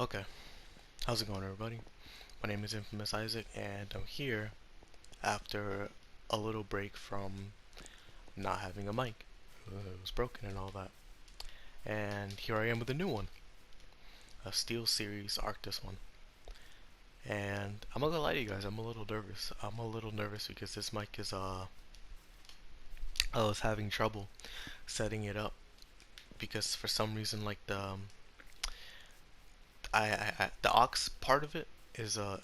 Okay, how's it going, everybody? My name is Infamous Isaac, and I'm here after a little break from not having a mic. It was broken and all that. And here I am with a new one, a Steel Series Arctis one. And I'm not gonna lie to you guys, I'm a little nervous. I'm a little nervous because this mic is, I was having trouble setting it up because for some reason, like, the aux part of it is a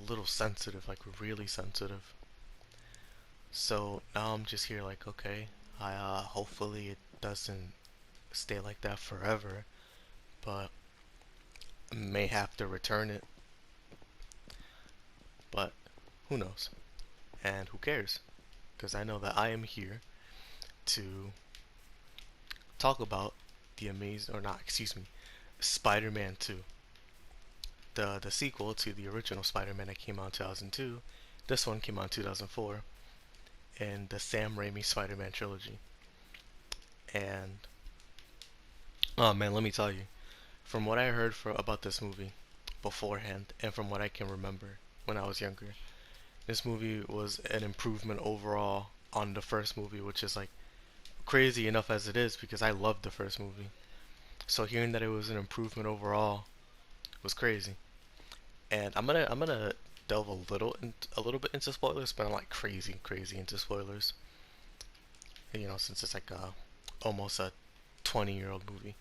little sensitive, like really sensitive. So now I'm just here like, okay, I hopefully it doesn't stay like that forever, but may have to return it, but who knows? And who cares? Because I know that I am here to talk about the amazing, or not, excuse me, Spider-Man 2, the sequel to the original Spider-Man that came out in 2002. This one came out in 2004, and the Sam Raimi Spider-Man trilogy. And oh man, let me tell you, from what I heard about this movie beforehand, and from what I can remember when I was younger, this movie was an improvement overall on the first movie, which is like crazy enough as it is because I loved the first movie. So hearing that it was an improvement overall was crazy. And I'm gonna delve a little bit into spoilers, but I'm like crazy into spoilers. You know, since it's like almost a 20-year-old movie.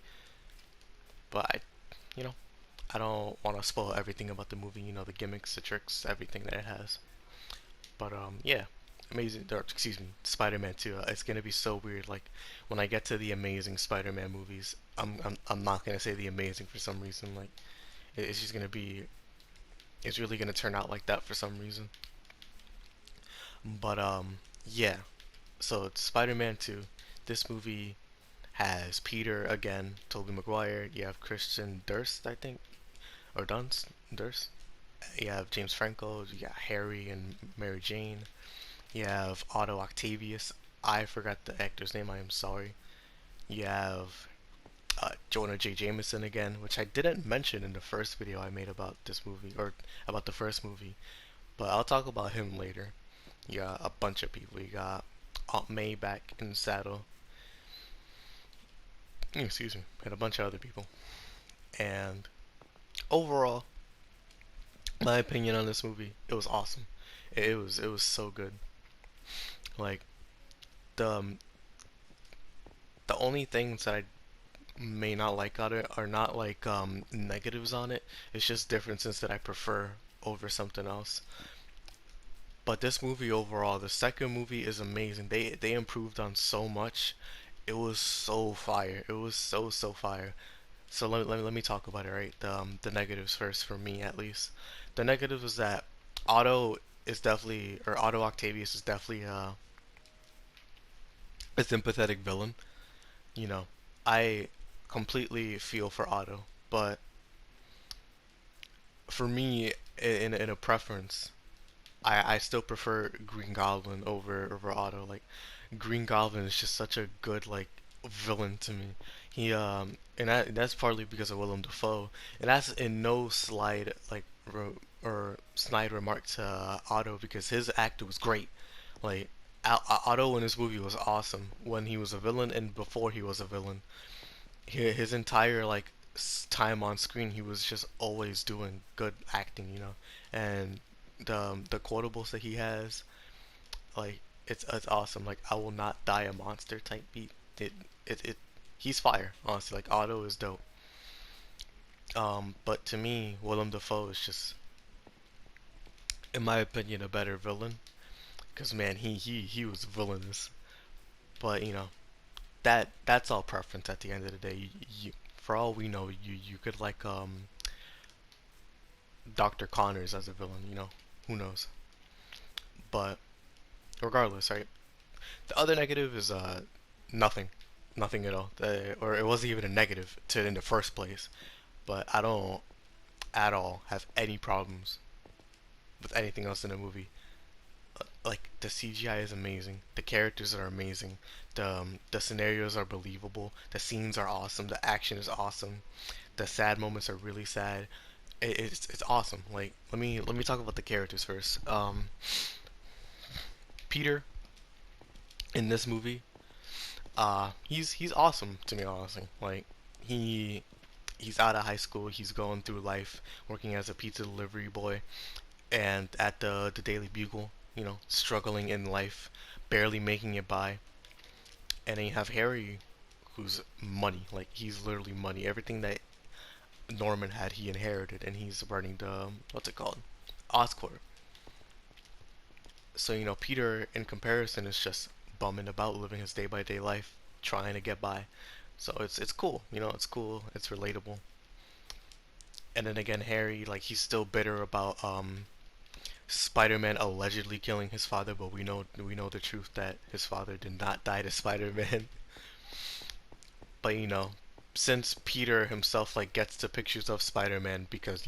But I don't want to spoil everything about the movie. You know, the gimmicks, the tricks, everything that it has. But yeah, amazing. Or, excuse me, Spider-Man 2. It's gonna be so weird. Like when I get to the amazing Spider-Man movies, I'm not gonna say the amazing for some reason. Like it's just gonna be. It's really gonna turn out like that for some reason. But yeah. So it's Spider-Man 2. This movie has Peter again, Tobey Maguire. You have Christian Durst, I think, or Durst. You have James Franco. You got Harry and Mary Jane. You have Otto Octavius. I forgot the actor's name. I am sorry. You have Jonah Jameson again, which I didn't mention in the first video I made about this movie or about the first movie, but I'll talk about him later. You got a bunch of people. You got Aunt May back in the saddle. Excuse me, and a bunch of other people. And overall, my opinion on this movie, it was awesome. It was so good. Like the um, the only things that I may not like on it are not like negatives on it. It's just differences that I prefer over something else. But this movie overall, the second movie is amazing. They improved on so much. It was so fire. It was so fire. So let me talk about it, right? The negatives first for me at least. The negative is that Otto is definitely, or Otto Octavius is definitely a sympathetic villain. You know, I completely feel for Otto, but for me, in a preference, I still prefer Green Goblin over Otto. Like Green Goblin is just such a good like villain to me. He and that's partly because of Willem Dafoe, and that's in no slide like or snide remark to Otto because his actor was great. Like Otto in this movie was awesome when he was a villain and before he was a villain. His entire like time on screen, he was just always doing good acting, you know. And the quotables that he has, like it's awesome. Like I will not die a monster type beat. It he's fire. Honestly, like Otto is dope. But to me, Willem Dafoe is just, in my opinion, a better villain. Cause man, he was villainous. But you know, that's all preference at the end of the day. For all we know, you could like Dr. Connors as a villain, you know, who knows? But regardless, right? The other negative is nothing, nothing at all, or it wasn't even a negative to in the first place. But I don't at all have any problems with anything else in the movie. Like the CGI is amazing, the characters are amazing, the scenarios are believable, the scenes are awesome, the action is awesome, The sad moments are really sad. It's awesome. Like let me talk about the characters first. Peter in this movie, he's awesome to me honestly. Like he he's out of high school. He's going through life, working as a pizza delivery boy, and at the Daily Bugle, struggling in life, barely making it by. And then you have Harry, who's money. Like he's literally money. Everything that Norman had, he inherited, and he's running the what's it called, Oscorp. So Peter, in comparison, is just bumming about, living his day by day life, trying to get by. So it's cool. It's cool. It's relatable. And then again, Harry, like he's still bitter about Spider-Man allegedly killing his father, but we know the truth that his father did not die to Spider-Man. But since Peter himself like gets the pictures of Spider-Man because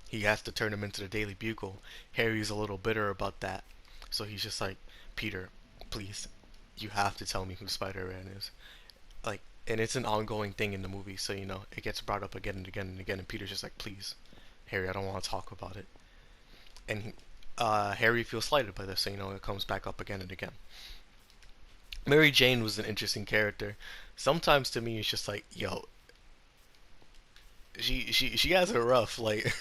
he has to turn him into the Daily Bugle, Harry's a little bitter about that. So he's just like, Peter, please, you have to tell me who Spider-Man is. Like, and it's an ongoing thing in the movie, so it gets brought up again and again and again, and Peter's just like, please, Harry, I don't want to talk about it. And Harry feels slighted by this, so it comes back up again and again. Mary Jane was an interesting character. Sometimes to me, it's just like, yo, she has it rough. Like,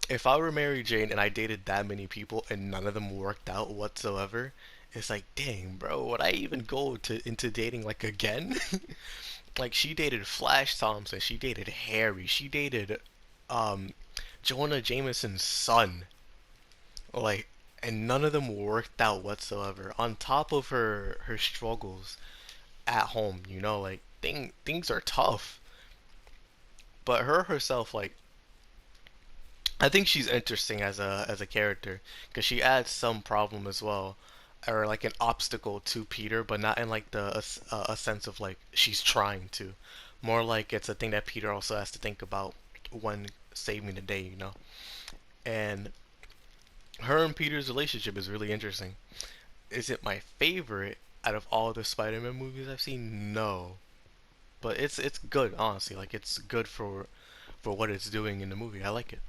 if I were Mary Jane and I dated that many people and none of them worked out whatsoever, it's like, dang, bro, would I even go to into dating like again? Like, she dated Flash Thompson, she dated Harry, she dated um Jonah Jameson's son. Like, and none of them worked out whatsoever. On top of her struggles at home, like things are tough. But her herself, like, I think she's interesting as a character because she adds some problem as well, or like an obstacle to Peter, but not in like a sense of like she's trying to, more like it's a thing that Peter also has to think about when saving the day. And her and Peter's relationship is really interesting. Is it my favorite out of all the Spider-Man movies I've seen? No, but it's good honestly. Like it's good for what it's doing in the movie. I like it.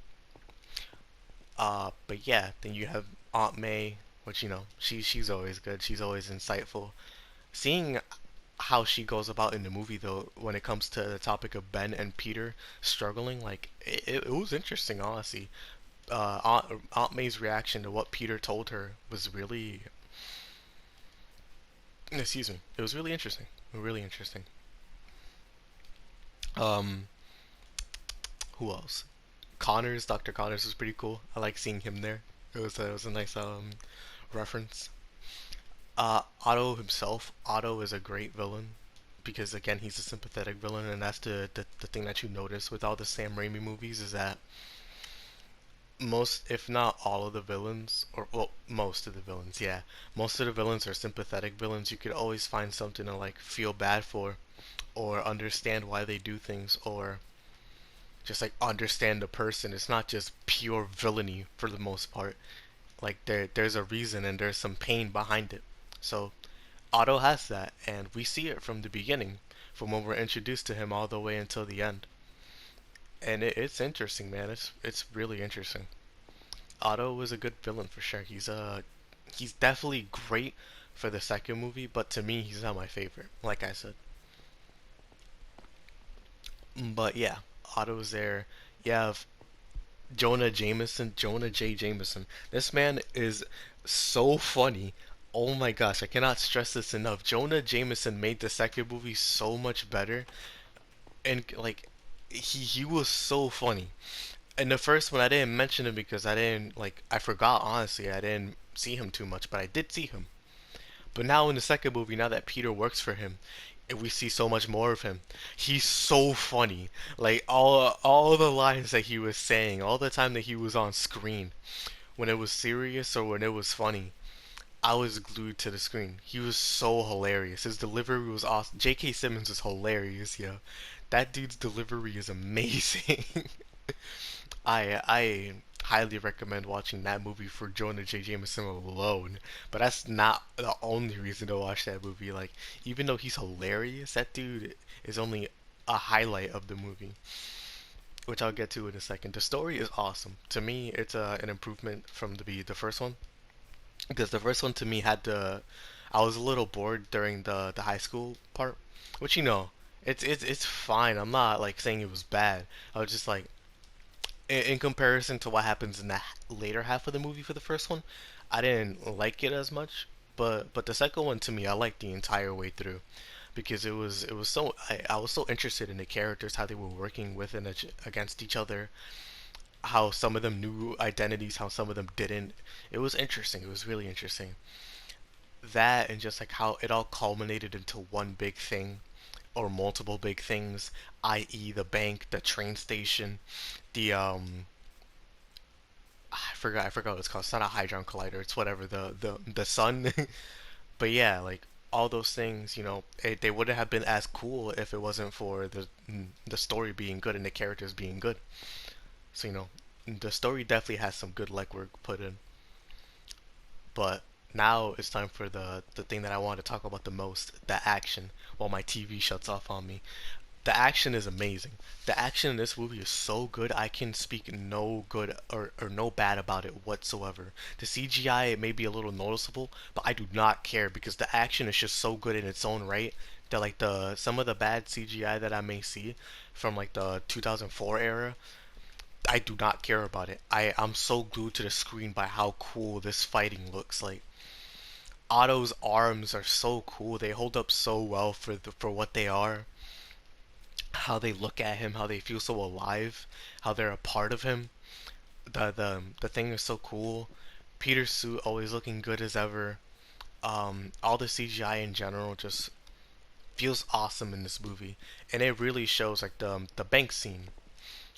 But yeah, then you have Aunt May, which she's always good. She's always insightful. Seeing how she goes about in the movie though, when it comes to the topic of Ben and Peter struggling, like it was interesting honestly. Aunt May's reaction to what Peter told her was really, excuse me, it was really interesting. Really interesting. Um, who else? Dr. Connors was pretty cool. I like seeing him there. It was a nice reference. Otto himself, Otto is a great villain because again he's a sympathetic villain, and that's the thing that you notice with all the Sam Raimi movies is that most, if not all of the villains, or well, most of the villains, yeah, most of the villains are sympathetic villains. You could always find something to like feel bad for, or understand why they do things, or just like understand the person. It's not just pure villainy for the most part. Like there's a reason and there's some pain behind it. So Otto has that, and we see it from the beginning, from when we're introduced to him all the way until the end. And it's interesting, man. It's really interesting. Otto was a good villain for sure. He's definitely great for the second movie, but to me, he's not my favorite. Like I said, but yeah, Otto's there. You have Jonah J. Jameson. This man is so funny. Oh my gosh, I cannot stress this enough. Jonah Jameson made the second movie so much better, and like he was so funny. In the first one, I didn't mention him because I forgot honestly. I didn't see him too much, but I did see him. But now in the second movie, now that Peter works for him, and we see so much more of him. He's so funny. Like all the lines that he was saying, all the time that he was on screen, when it was serious or when it was funny, I was glued to the screen. He was so hilarious. His delivery was awesome. J.K. Simmons is hilarious, yo. That dude's delivery is amazing. I highly recommend watching that movie for Jonah J. Jameson alone. But that's not the only reason to watch that movie. Like, even though he's hilarious, that dude is only a highlight of the movie. which I'll get to in a second. The story is awesome. To me, it's an improvement from the first one, because the first one to me had the I was a little bored during the high school part, which it's fine. I'm not like saying it was bad. I was just like in comparison to what happens in the later half of the movie for the first one, I didn't like it as much. But the second one to me, I liked the entire way through because it was so I was so interested in the characters, how they were working with and against each other, how some of them knew identities, how some of them didn't. It was interesting. It was really interesting. That and just like how it all culminated into one big thing or multiple big things, i.e. the bank, the train station, the I forgot what it's called. It's not a hadron collider. It's whatever the sun. But yeah, like all those things, they wouldn't have been as cool if it wasn't for the story being good and the characters being good. So the story definitely has some good legwork put in. But now it's time for the thing that I want to talk about the most, the action, while my TV shuts off on me. The action is amazing. The action in this movie is so good, I can speak no good or no bad about it whatsoever. The CGI may be a little noticeable, but I do not care because the action is just so good in its own right that like the some of the bad CGI that I may see from like the 2004 era, I do not care about it. I'm so glued to the screen by how cool this fighting looks. Like Otto's arms are so cool. They hold up so well for what they are, how they look at him, how they feel so alive, how they're a part of him. The thing is so cool. Peter's suit always looking good as ever. All the CGI in general just feels awesome in this movie, and it really shows like the bank scene,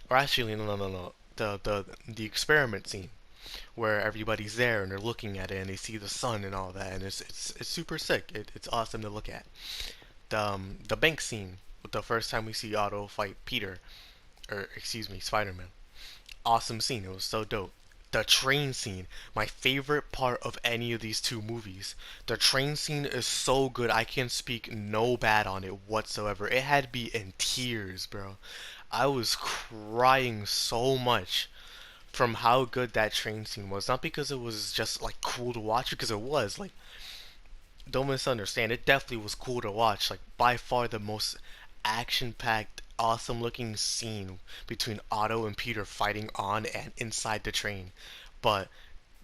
or actually no, the experiment scene where everybody's there and they're looking at it and they see the sun and all that, and it's super sick. It's awesome to look at. The bank scene with the first time we see Otto fight Peter, or excuse me, Spider-Man. Awesome scene. It was so dope. The train scene, my favorite part of any of these two movies. The train scene is so good. I can speak no bad on it whatsoever. It had me in tears, bro. I was crying so much from how good that train scene was. Not because it was just like cool to watch, because it was. Like, don't misunderstand. It definitely was cool to watch. Like, by far the most action-packed, awesome-looking scene between Otto and Peter fighting on and inside the train. But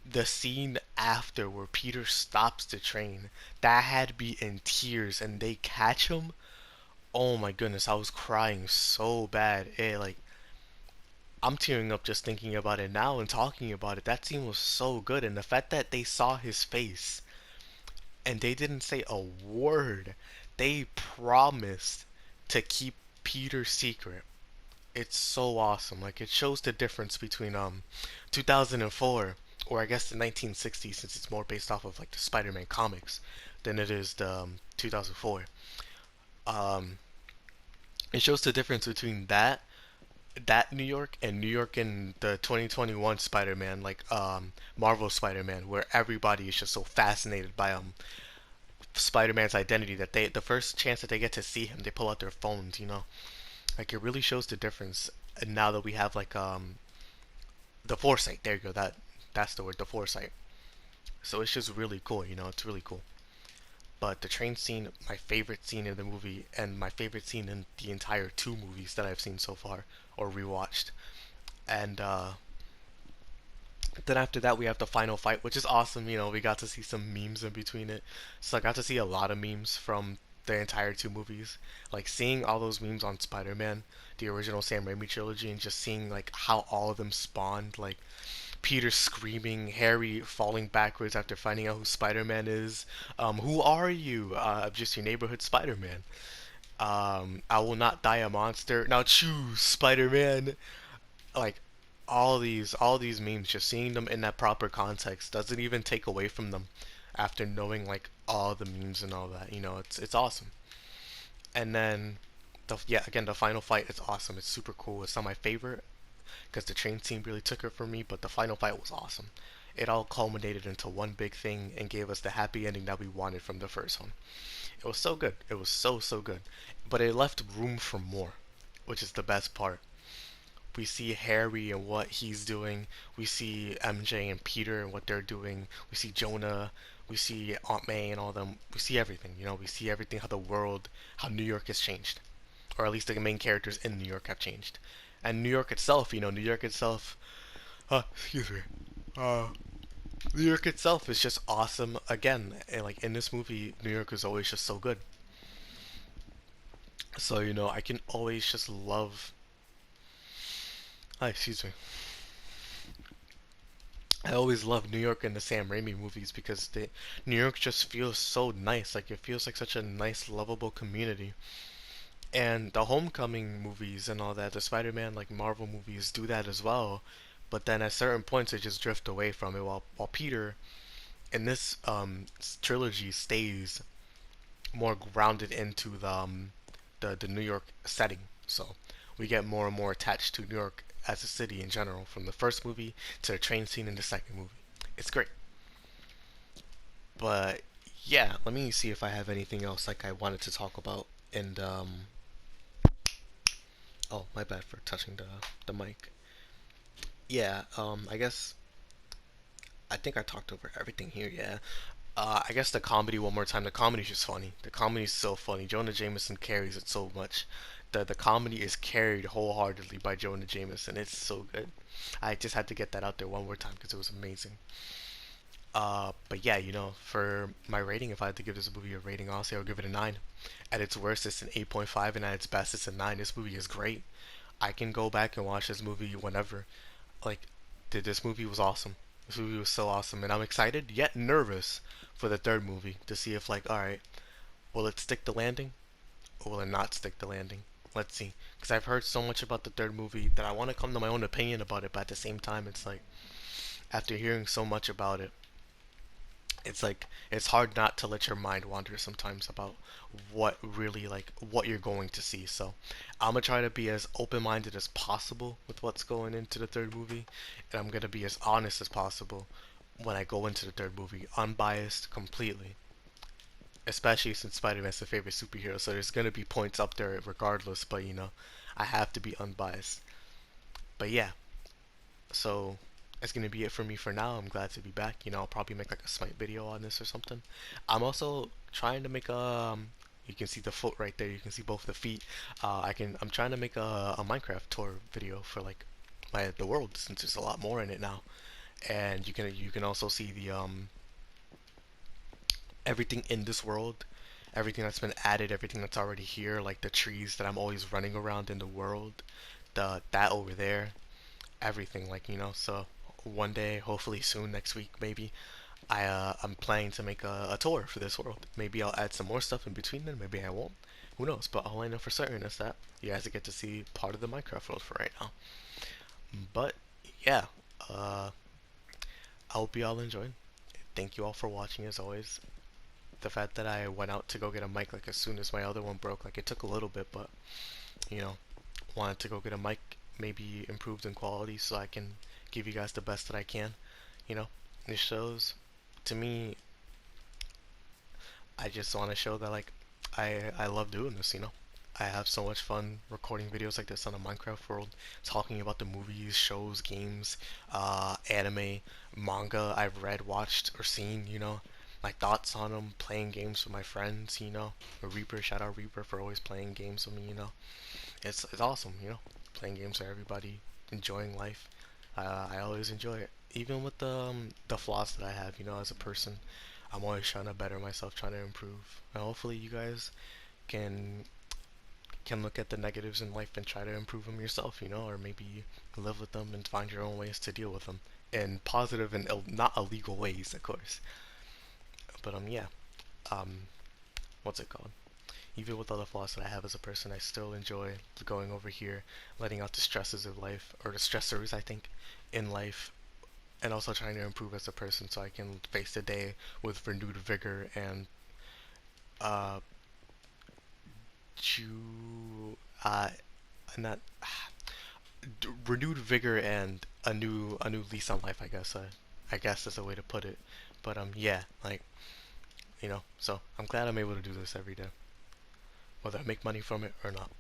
the scene after where Peter stops the train, that had me in tears, and they catch him. Oh my goodness, I was crying so bad. Like, I'm tearing up just thinking about it now and talking about it. That scene was so good, and the fact that they saw his face and they didn't say a word. They promised to keep Peter's secret. It's so awesome. Like it shows the difference between 2004, or I guess the 1960s, since it's more based off of like the Spider-Man comics than it is the 2004. Um, it shows the difference between that New York and New York in the 2021 Spider-Man, like Marvel Spider-Man, where everybody is just so fascinated by Spider-Man's identity that the first chance that they get to see him, they pull out their phones. Like it really shows the difference. And now that we have like the foresight, there you go, that's the word, the foresight. So it's just really cool. It's really cool. But the train scene, my favorite scene in the movie, and my favorite scene in the entire two movies that I've seen so far or rewatched. And then after that, we have the final fight, which is awesome. We got to see some memes in between it. So I got to see a lot of memes from the entire two movies. Like seeing all those memes on Spider-Man, the original Sam Raimi trilogy, and just seeing like how all of them spawned. Like Peter screaming, Harry falling backwards after finding out who Spider-Man is. Who are you? I'm just your neighborhood Spider-Man. I will not die a monster. Now choose Spider-Man. Like all these memes, just seeing them in that proper context doesn't even take away from them after knowing like all the memes and all that. It's awesome. And then yeah, again, the final fight is awesome. It's super cool. It's not my favorite because the train scene really took it from me, but the final fight was awesome. It all culminated into one big thing and gave us the happy ending that we wanted from the first one. It was so good. It was so good. But it left room for more, which is the best part. We see Harry and what he's doing. We see MJ and Peter and what they're doing. We see Jonah. We see Aunt May and all them. We see everything, you know. We see everything, how the world, how New York has changed, or at least the main characters in New York have changed. And New York itself, you know, New York itself. Excuse me. Uh, New York itself is just awesome. Again, and like in this movie, New York is always just so good. So you know, I can always just love. Excuse me. I always love New York and the Sam Raimi movies because New York just feels so nice. Like it feels like such a nice, lovable community. And the Homecoming movies and all that, the Spider-Man like Marvel movies do that as well. But then at certain points they just drift away from it. While Peter in this trilogy stays more grounded into the New York setting. So we get more and more attached to New York as a city in general, from the first movie to the train scene in the second movie. It's great. But yeah, let me see if I have anything else like I wanted to talk about. And oh, my bad for touching the mic. Yeah, I guess I think I talked over everything here. Yeah. I guess the comedy one more time. The comedy's just funny. The comedy's so funny. Jonah Jameson carries it so much. The comedy is carried wholeheartedly by Jonah Jameson. It's so good. I just had to get that out there one more time because it was amazing. But yeah, you know, for my rating, if I had to give this movie a rating, honestly, I would give it a 9. At its worst, it's an 8.5, and at its best, it's a 9. This movie is great. I can go back and watch this movie whenever. Like, this movie was awesome. This movie was so awesome, and I'm excited yet nervous for the third movie to see if, like, all right, will it stick the landing or will it not stick the landing? Let's see, because I've heard so much about the third movie that I want to come to my own opinion about it, but at the same time, it's like after hearing so much about it, it's like it's hard not to let your mind wander sometimes about what really like what you're going to see. So I'm gonna try to be as open-minded as possible with what's going into the third movie, and I'm gonna be as honest as possible when I go into the third movie, unbiased completely. Especially since Spider-Man's the favorite superhero, so there's gonna be points up there regardless. But you know, I have to be unbiased. But yeah, so that's gonna be it for me for now. I'm glad to be back. You know, I'll probably make like a smite video on this or something. I'm also trying to make a. You can see the foot right there. You can see both the feet. I'm trying to make a Minecraft tour video for like the world, since there's a lot more in it now. And you can also see the everything in this world, everything that's been added, everything that's already here, like the trees that I'm always running around in the world, the that over there, everything, like, you know. So one day, hopefully soon, next week maybe, I'm planning to make a tour for this world. Maybe I'll add some more stuff in between then, maybe I won't, who knows. But all I know for certain is that you guys get to see part of the Minecraft world for right now. But yeah, uh I hope you all enjoyed. Thank you all for watching. As always, the fact that I went out to go get a mic like as soon as my other one broke, like it took a little bit, but you know, wanted to go get a mic, maybe improved in quality so I can give you guys the best that I can. You know, it shows to me. I just want to show that like I love doing this. You know, I have so much fun recording videos like this on the Minecraft world, talking about the movies, shows, games, anime, manga I've read, watched, or seen. You know, my thoughts on them, playing games with my friends. You know, Reaper, shout out Reaper for always playing games with me. You know, it's awesome, you know, playing games for everybody, enjoying life. I always enjoy it, even with the flaws that I have, you know, as a person. I'm always trying to better myself, trying to improve. And hopefully, you guys can look at the negatives in life and try to improve them yourself, you know, or maybe live with them and find your own ways to deal with them in positive and not illegal ways, of course. But yeah, um, what's it called? Even with all the flaws that I have as a person, I still enjoy going over here, letting out the stresses of life, or the stressors, I think, in life, and also trying to improve as a person so I can face the day with renewed vigor and, uh, ju- uh, not, renewed vigor and a new lease on life, I guess. I guess that's a way to put it. But, yeah, like, you know, so I'm glad I'm able to do this every day, whether I make money from it or not.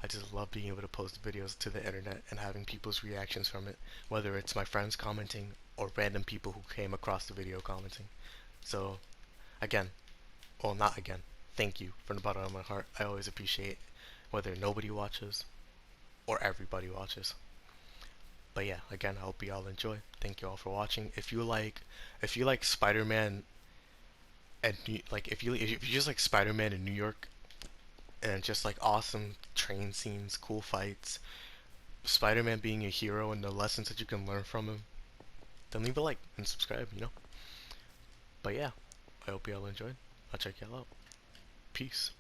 I just love being able to post videos to the internet and having people's reactions from it, whether it's my friends commenting or random people who came across the video commenting. So, again, well, not again, thank you from the bottom of my heart. I always appreciate whether nobody watches or everybody watches. But yeah, again, I hope you all enjoy. Thank you all for watching. If you like Spider-Man and like if you just like Spider-Man in New York and just like awesome train scenes, cool fights, Spider-Man being a hero and the lessons that you can learn from him, then leave a like and subscribe, you know. But yeah, I hope you all enjoyed. I'll check y'all out. Peace.